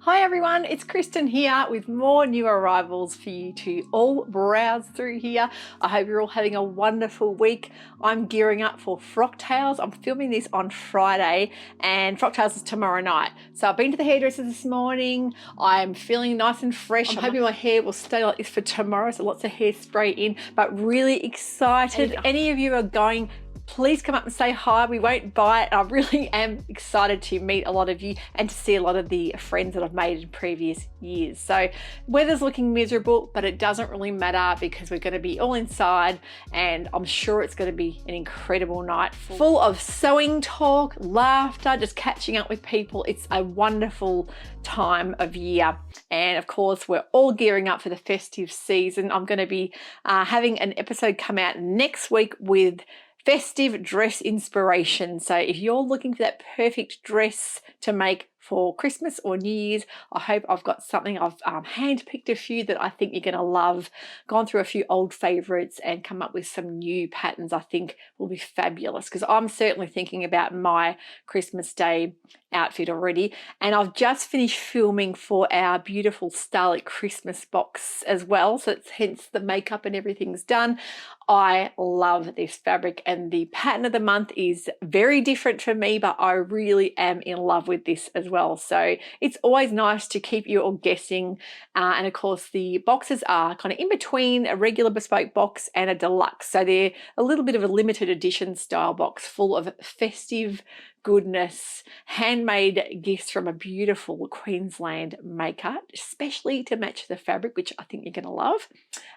Hi everyone, it's Kristen here with more new arrivals for you to all browse through here. I hope you're all having a wonderful week. I'm gearing up for Frocktails. I'm filming this on Friday and Frocktails is tomorrow night. So I've been to the hairdresser this morning. I'm feeling nice and fresh. I'm hoping my hair will stay like this for tomorrow, so lots of hairspray in, but really excited. If any of you are going, please come up and say hi. We won't bite. I really am excited to meet a lot of you and to see a lot of the friends that I've made in previous years. So weather's looking miserable, but it doesn't really matter because we're going to be all inside and I'm sure it's going to be an incredible night full of sewing talk, laughter, just catching up with people. It's a wonderful time of year. And of course, we're all gearing up for the festive season. I'm going to be having an episode come out next week with festive dress inspiration. So if you're looking for that perfect dress to make for Christmas or New Year's, I hope I've got something. I've hand-picked a few that I think you're going to love, gone through a few old favorites and come up with some new patterns I think will be fabulous, because I'm certainly thinking about my Christmas Day outfit already. And I've just finished filming for our beautiful Starlit Christmas box as well, so it's hence the makeup and everything's done. I love this fabric and the pattern of the month is very different for me, but I really am in love with this as well. So it's always nice to keep you all guessing. And of course the boxes are kind of in between a regular bespoke box and a deluxe. So they're a little bit of a limited edition style box full of festive goodness, handmade gifts from a beautiful Queensland maker, especially to match the fabric, which I think you're going to love.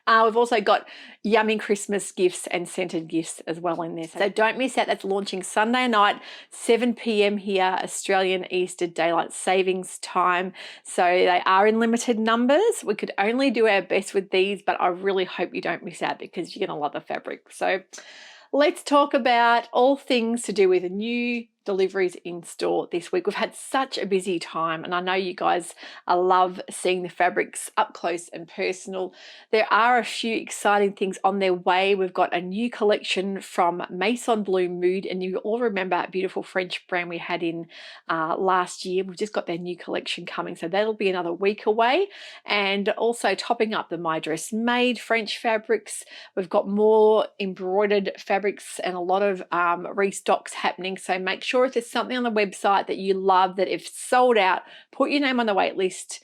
We've also got yummy Christmas gifts and scented gifts as well in there. So don't miss out. That's launching Sunday night, 7 p.m. here, Australian Easter Daylight Savings Time. So they are in limited numbers. We could only do our best with these, but I really hope you don't miss out because you're going to love the fabric. So let's talk about all things to do with new deliveries in store this week. We've had such a busy time and I know you guys love seeing the fabrics up close and personal. There are a few exciting things on their way. We've got a new collection from Maison Blue Mood, and you all remember a beautiful French brand we had in last year. We've just got their new collection coming, so that'll be another week away. And also topping up the My Dress Made French fabrics, we've got more embroidered fabrics and a lot of restocks happening, so make sure if there's something on the website that you love that if sold out, put your name on the wait list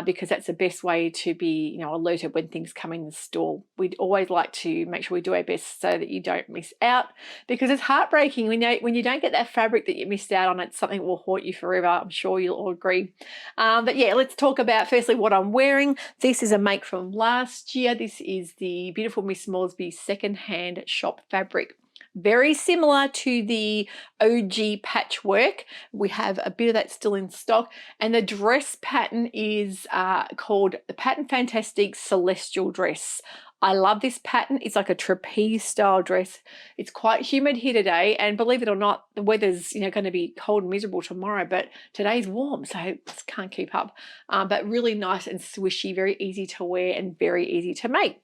because that's the best way to be alerted when things come in the store. We'd always like to make sure we do our best so that you don't miss out, because it's heartbreaking when you don't get that fabric that you missed out on. It's something that will haunt you forever. I'm sure you'll all agree. But yeah, let's talk about firstly what I'm wearing. This is a make from last year. This is the beautiful Miss Moresby secondhand shop fabric. Very similar to the OG patchwork. We have a bit of that still in stock, and the dress pattern is called the Pattern Fantastic Celestial Dress. I love this pattern. It's like a trapeze style dress. It's quite humid here today, and believe it or not, the weather's going to be cold and miserable tomorrow, but today's warm, so I just can't keep up. But really nice and swishy, very easy to wear and very easy to make.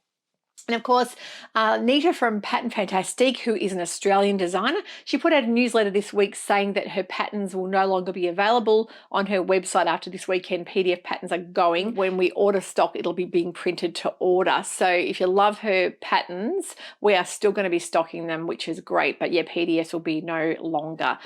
And of course, Nita from Pattern Fantastic, who is an Australian designer, she put out a newsletter this week saying that her patterns will no longer be available on her website after this weekend. PDF patterns are going. When we order stock, it'll be being printed to order. So if you love her patterns, we are still going to be stocking them, which is great. But yeah, PDFs will be no longer.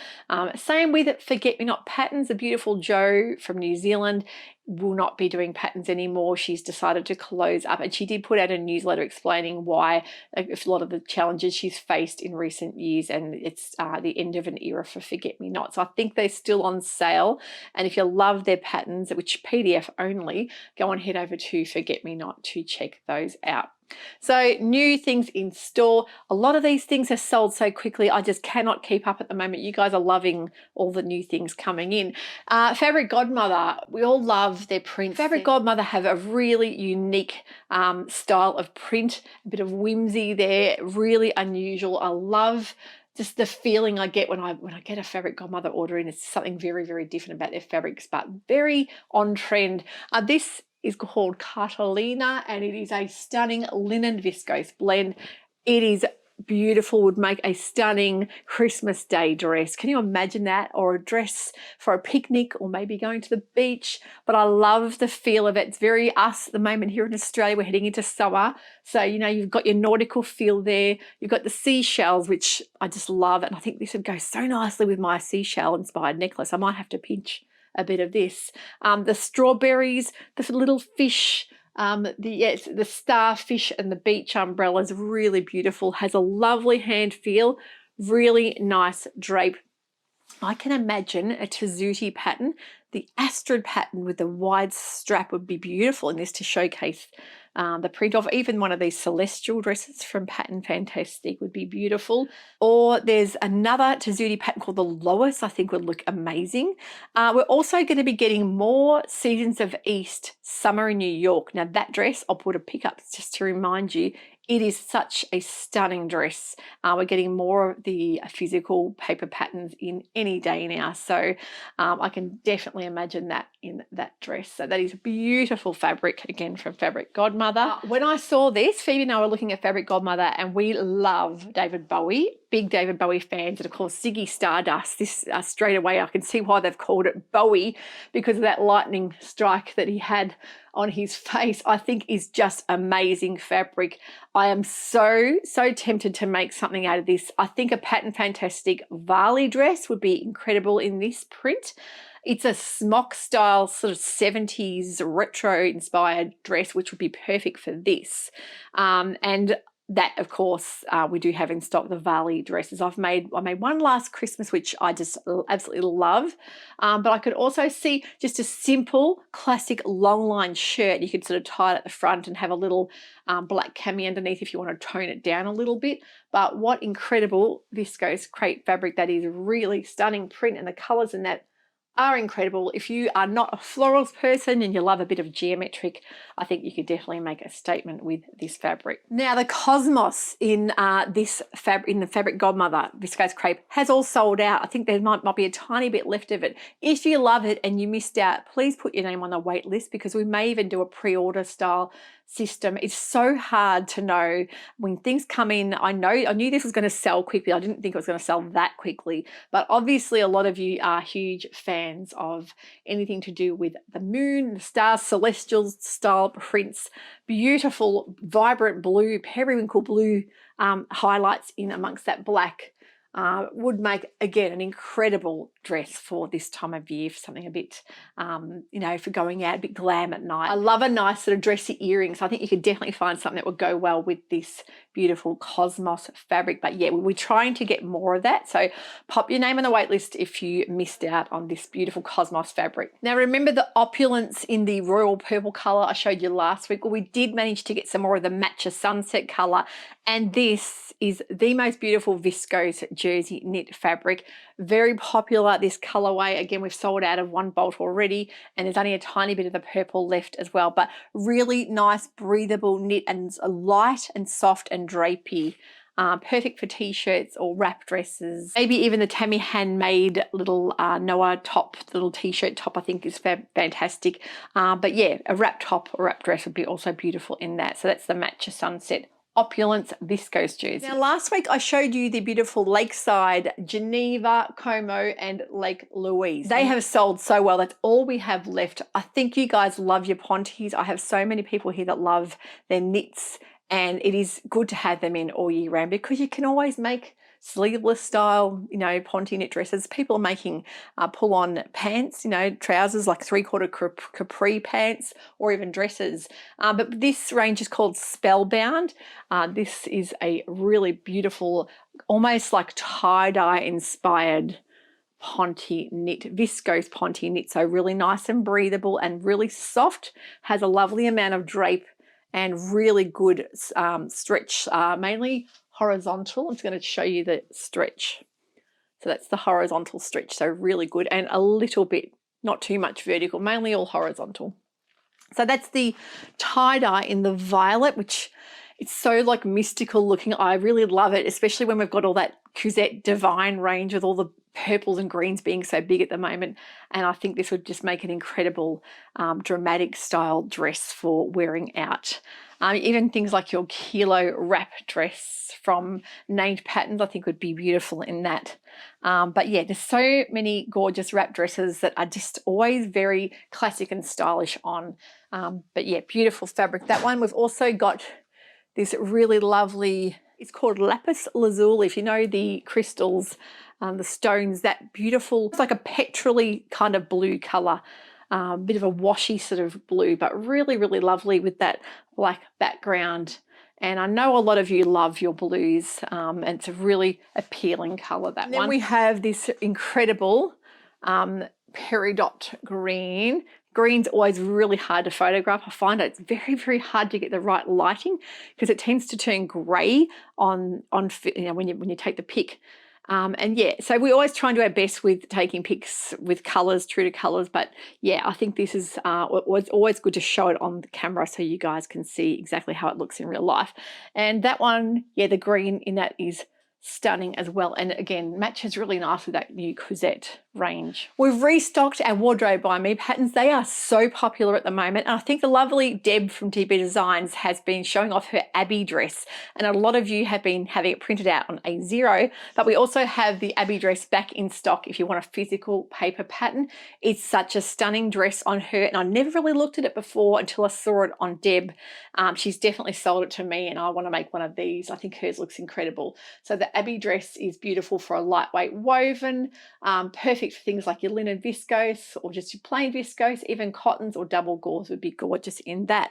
Same with Forget Me Not Patterns. The beautiful Jo from New Zealand will not be doing patterns anymore. She's decided to close up, and she did put out a newsletter explaining why a lot of the challenges she's faced in recent years, and it's the end of an era for Forget Me Not. So I think they're still on sale, and if you love their patterns, which PDF only, go on head over to Forget Me Not to check those out. So new things in store. A lot of these things are sold so quickly, I just cannot keep up at the moment. You guys are loving all the new things coming in. Fabric Godmother, we all love their prints. Fabric Godmother have a really unique style of print, a bit of whimsy there, really unusual. I love just the feeling I get when I get a Fabric Godmother order in. It's something very, very different about their fabrics, but very on trend. This is called Catalina, and it is a stunning linen viscose blend. It is beautiful, would make a stunning Christmas Day dress. Can you imagine that? Or a dress for a picnic, or maybe going to the beach. But I love the feel of it. It's very us at the moment here in Australia. We're heading into summer. So, you know, you've got your nautical feel there. You've got the seashells, which I just love. And I think this would go so nicely with my seashell inspired necklace. I might have to pinch a bit of this. The strawberries, the little fish, the starfish and the beach umbrella is really beautiful. Has a lovely hand feel, really nice drape. I can imagine a Tazuti pattern. The Astrid pattern with the wide strap would be beautiful in this to showcase the print of. Even one of these celestial dresses from Pattern Fantastic would be beautiful. Or there's another Tazuti pattern called the Lois, I think would look amazing. We're also going to be getting more Seasons of East Summer in New York. Now that dress, I'll put a pic up just to remind you, it is such a stunning dress. We're getting more of the physical paper patterns in any day now. So I can definitely imagine that in that dress. So that is beautiful fabric, again, from Fabric Godmother. When I saw this, Phoebe and I were looking at Fabric Godmother, and we love David Bowie, big David Bowie fans, and of course Ziggy Stardust. This straight away I can see why they've called it Bowie, because of that lightning strike that he had on his face. I think is just amazing fabric. I am so tempted to make something out of this. I think a Pattern Fantastic Varley dress would be incredible in this print. It's a smock style sort of 70s retro inspired dress, which would be perfect for this. And that, of course, we do have in stock the Varley dresses. I made one last Christmas, which I just absolutely love. But I could also see just a simple, classic long line shirt. You could sort of tie it at the front and have a little black cami underneath if you want to tone it down a little bit. But what incredible viscose crepe fabric that is. Really stunning print, and the colours in that are incredible. If you are not a florals person and you love a bit of geometric, I think you could definitely make a statement with this fabric. Now the Cosmos in this fabric, in the Fabric Godmother viscose crepe, has all sold out. I think there might be a tiny bit left of it. If you love it and you missed out, please put your name on the wait list, because we may even do a pre-order style system. It's so hard to know when things come in. I knew this was going to sell quickly. I didn't think it was going to sell that quickly, but obviously a lot of you are huge fans of anything to do with the moon, the stars, celestial style prints, beautiful vibrant blue, periwinkle blue highlights in amongst that black. Would make, again, an incredible dress for this time of year, for something a bit, you know, for going out, a bit glam at night. I love a nice sort of dressy earring, so I think you could definitely find something that would go well with this beautiful Cosmos fabric. But yeah, we're trying to get more of that, so pop your name on the wait list if you missed out on this beautiful Cosmos fabric. Now remember the opulence in the royal purple colour I showed you last week? Well, we did manage to get some more of the matcha sunset colour, and this is the most beautiful viscose jersey knit fabric. Very popular, this colorway. Again, we've sold out of one bolt already, and there's only a tiny bit of the purple left as well, but really nice breathable knit, and light and soft and drapey. Perfect for t-shirts or wrap dresses. Maybe even the Tammy handmade little Noah top, little t-shirt top, I think is fantastic. But yeah, a wrap top or wrap dress would be also beautiful in that. So that's the Matcha Sunset Opulence viscose jersey. Now last week I showed you the beautiful Lakeside, Geneva, Como and Lake Louise. They have sold so well. That's all we have left. I think you guys love your Pontes. I have so many people here that love their knits, and it is good to have them in all year round, because you can always make sleeveless style, you know, Ponte knit dresses. People are making pull-on pants, you know, trousers like three-quarter capri pants, or even dresses. But this range is called Spellbound. This is a really beautiful, almost like tie-dye inspired Ponte knit, viscose Ponte knit. So really nice and breathable and really soft. Has a lovely amount of drape and really good stretch, mainly horizontal. I'm just going to show you the stretch. So that's the horizontal stretch, so really good, and a little bit, not too much vertical, mainly all horizontal. So that's the tie-dye in the violet, which it's so like mystical looking. I really love it, especially when we've got all that Cusette Divine range with all the purples and greens being so big at the moment. And I think this would just make an incredible dramatic style dress for wearing out. Even things like your kilo wrap dress from Named Patterns, I think would be beautiful in that. But yeah, there's so many gorgeous wrap dresses that are just always very classic and stylish on. But yeah, beautiful fabric. That one, we've also got this really lovely, it's called lapis lazuli. If you know the crystals, the stones, that beautiful, it's like a petrol-y kind of blue color. Bit of a washy sort of blue, but really, really lovely with that black background. And I know a lot of you love your blues, and it's a really appealing color, that one. Then we have this incredible peridot green. Green's always really hard to photograph. I find it's very, very hard to get the right lighting because it tends to turn grey on when you take the pic. And yeah, so we always try and do our best with taking pics with colours, true to colours. But yeah, I think this is it's always good to show it on the camera so you guys can see exactly how it looks in real life. And that one, yeah, the green in that is stunning as well, and again matches really nice with that new Cosette range. We've restocked our Wardrobe by Me patterns. They are so popular at the moment, and I think the lovely Deb from DB Designs has been showing off her Abbey dress, and a lot of you have been having it printed out on A0, but we also have the Abbey dress back in stock if you want a physical paper pattern. It's such a stunning dress on her, and I never really looked at it before until I saw it on Deb. She's definitely sold it to me, and I want to make one of these. I think hers looks incredible. So the Abbey dress is beautiful for a lightweight woven, perfect for things like your linen viscose or just your plain viscose. Even cottons or double gauze would be gorgeous in that.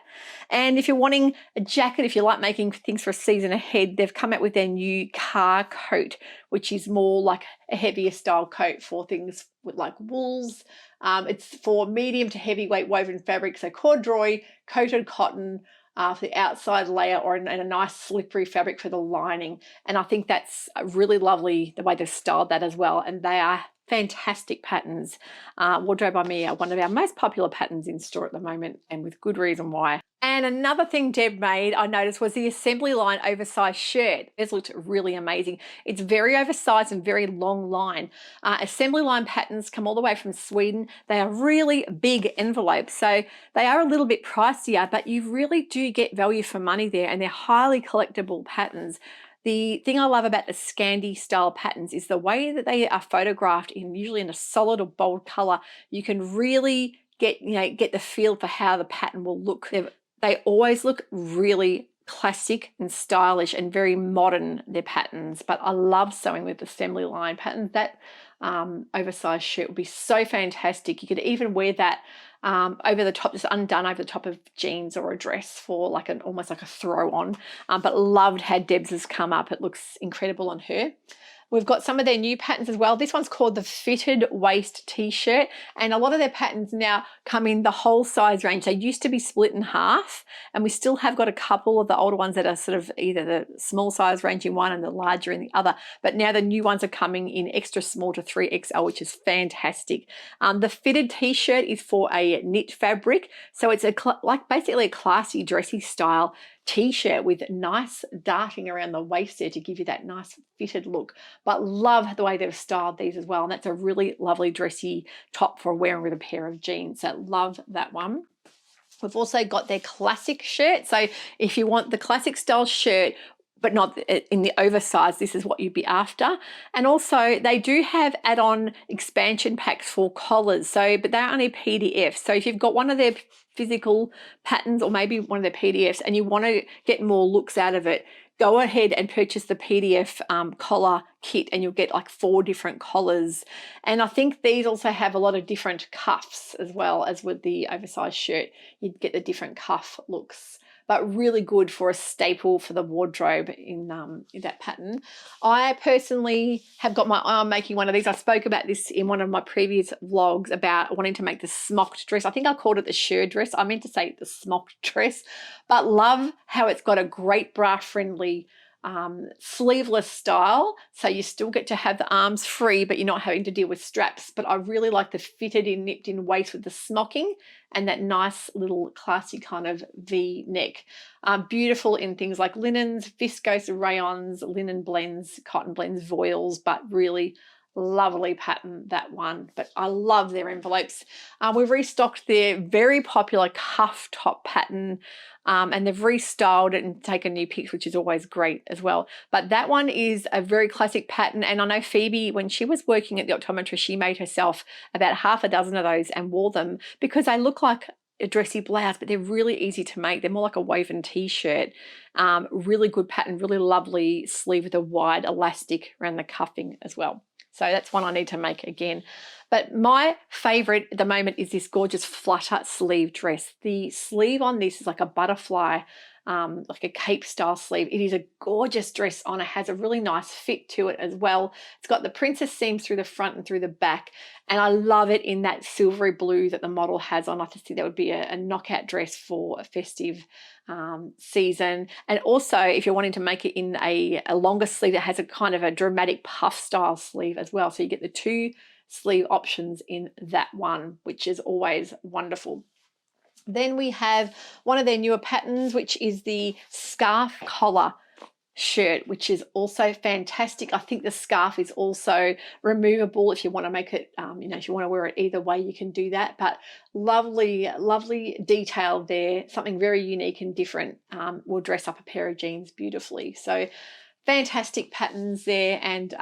And if you're wanting a jacket, if you like making things for a season ahead, they've come out with their new car coat, which is more like a heavier style coat for things with like wools. It's for medium to heavyweight woven fabric, so corduroy, coated cotton, for the outside layer, or in a nice slippery fabric for the lining. And I think that's really lovely the way they've styled that as well. And they are fantastic patterns. Wardrobe by Me are one of our most popular patterns in store at the moment, and with good reason why. And another thing Deb made, I noticed, was the assembly line oversized shirt. This looked really amazing. It's very oversized and very long line. Assembly line patterns come all the way from Sweden. They are really big envelopes, so they are a little bit pricier, but you really do get value for money there, and they're highly collectible patterns. The thing I love about the Scandi style patterns is the way that they are photographed usually in a solid or bold color. You can really get the feel for how the pattern will look. They always look really classic and stylish and very modern, their patterns. But I love sewing with assembly line patterns. That oversized shirt would be so fantastic. You could even wear that over the top, just undone over the top of jeans or a dress for like almost like a throw on. But loved how Deb's has come up. It looks incredible on her. We've got some of their new patterns as well. This one's called the Fitted Waist T-shirt, and a lot of their patterns now come in the whole size range. They used to be split in half, and we still have got a couple of the older ones that are sort of either the small size range in one and the larger in the other, but now the new ones are coming in extra small to 3XL, which is fantastic. The fitted T-shirt is for a knit fabric, so it's like basically a classy dressy style T-shirt with nice darting around the waist there to give you that nice fitted look. But love the way they've styled these as well, and that's a really lovely dressy top for wearing with a pair of jeans. So love that one. We've also got their classic shirt. So if you want the classic style shirt but not in the oversized, this is what you'd be after. And also they do have add-on expansion packs for collars, but they're only PDF. So if you've got one of their physical patterns or maybe one of their PDFs and you want to get more looks out of it, go ahead and purchase the PDF collar kit, and you'll get like 4 different collars. And I think these also have a lot of different cuffs as well as with the oversized shirt. You'd get the different cuff looks, but really good for a staple for the wardrobe in that pattern. I personally have got my eye on making one of these. I spoke about this in one of my previous vlogs about wanting to make the smocked dress. I think I called it the shirt dress. I meant to say the smocked dress, but love how it's got a great bra-friendly sleeveless style, so you still get to have the arms free but you're not having to deal with straps. But I really like the fitted in nipped in waist with the smocking and that nice little classy kind of V neck. Beautiful in things like linens, viscose, rayons, linen blends, cotton blends, voiles, but really Lovely pattern, that one, but I love their envelopes. We've restocked their very popular cuff top pattern, and they've restyled it and taken new pics, which is always great as well. But that one is a very classic pattern, and I know Phoebe, when she was working at the optometrist, she made herself about half a dozen of those and wore them because they look like a dressy blouse, but they're really easy to make. They're more like a woven t-shirt. Really good pattern, really lovely sleeve with a wide elastic around the cuffing as well. So that's one I need to make again. But my favorite at the moment is this gorgeous flutter sleeve dress. The sleeve on this is like a butterfly, like a cape style sleeve. It is a gorgeous dress on. It has a really nice fit to it as well. It's got the princess seams through the front and through the back. And I love it in that silvery blue that the model has on. I just think that would be a knockout dress for a festive season. And also, if you're wanting to make it in a longer sleeve that has a kind of a dramatic puff style sleeve as well. So you get the two sleeve options in that one, which is always wonderful. Then we have one of their newer patterns, which is the scarf collar shirt, which is also fantastic. I think the scarf is also removable if you want to make it, if you want to wear it either way, you can do that. But lovely, lovely detail there, something very unique and different. Will dress up a pair of jeans beautifully. So fantastic patterns there, and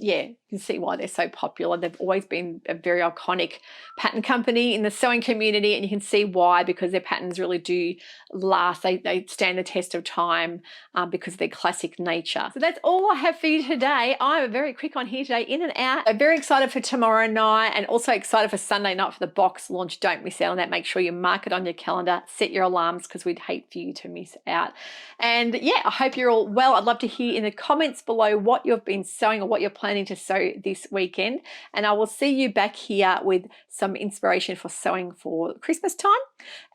yeah, you can see why they're so popular. They've always been a very iconic pattern company in the sewing community, and you can see why, because their patterns really do last. They stand the test of time because of their classic nature. So that's all I have for you today. I'm very quick on here today, in and out. I'm very excited for tomorrow night, and also excited for Sunday night for the box launch. Don't miss out on that. Make sure you mark it on your calendar, set your alarms, because we'd hate for you to miss out. And yeah, I hope you're all well. I'd love to hear in the comments below what you've been sewing or what you're planning to sew this weekend, and I will see you back here with some inspiration for sewing for Christmas time.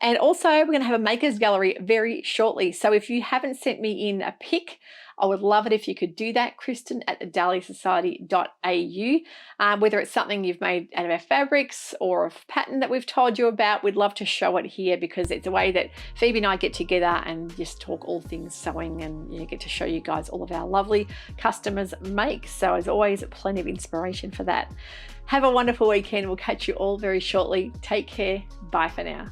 And also, we're going to have a makers gallery very shortly, so if you haven't sent me in a pic, I would love it if you could do that. Kristen at dahliasewciety.au. Whether it's something you've made out of our fabrics or a pattern that we've told you about, we'd love to show it here, because it's a way that Phoebe and I get together and just talk all things sewing, and get to show you guys all of our lovely customers make. So as always, plenty of inspiration for that. Have a wonderful weekend. We'll catch you all very shortly. Take care. Bye for now.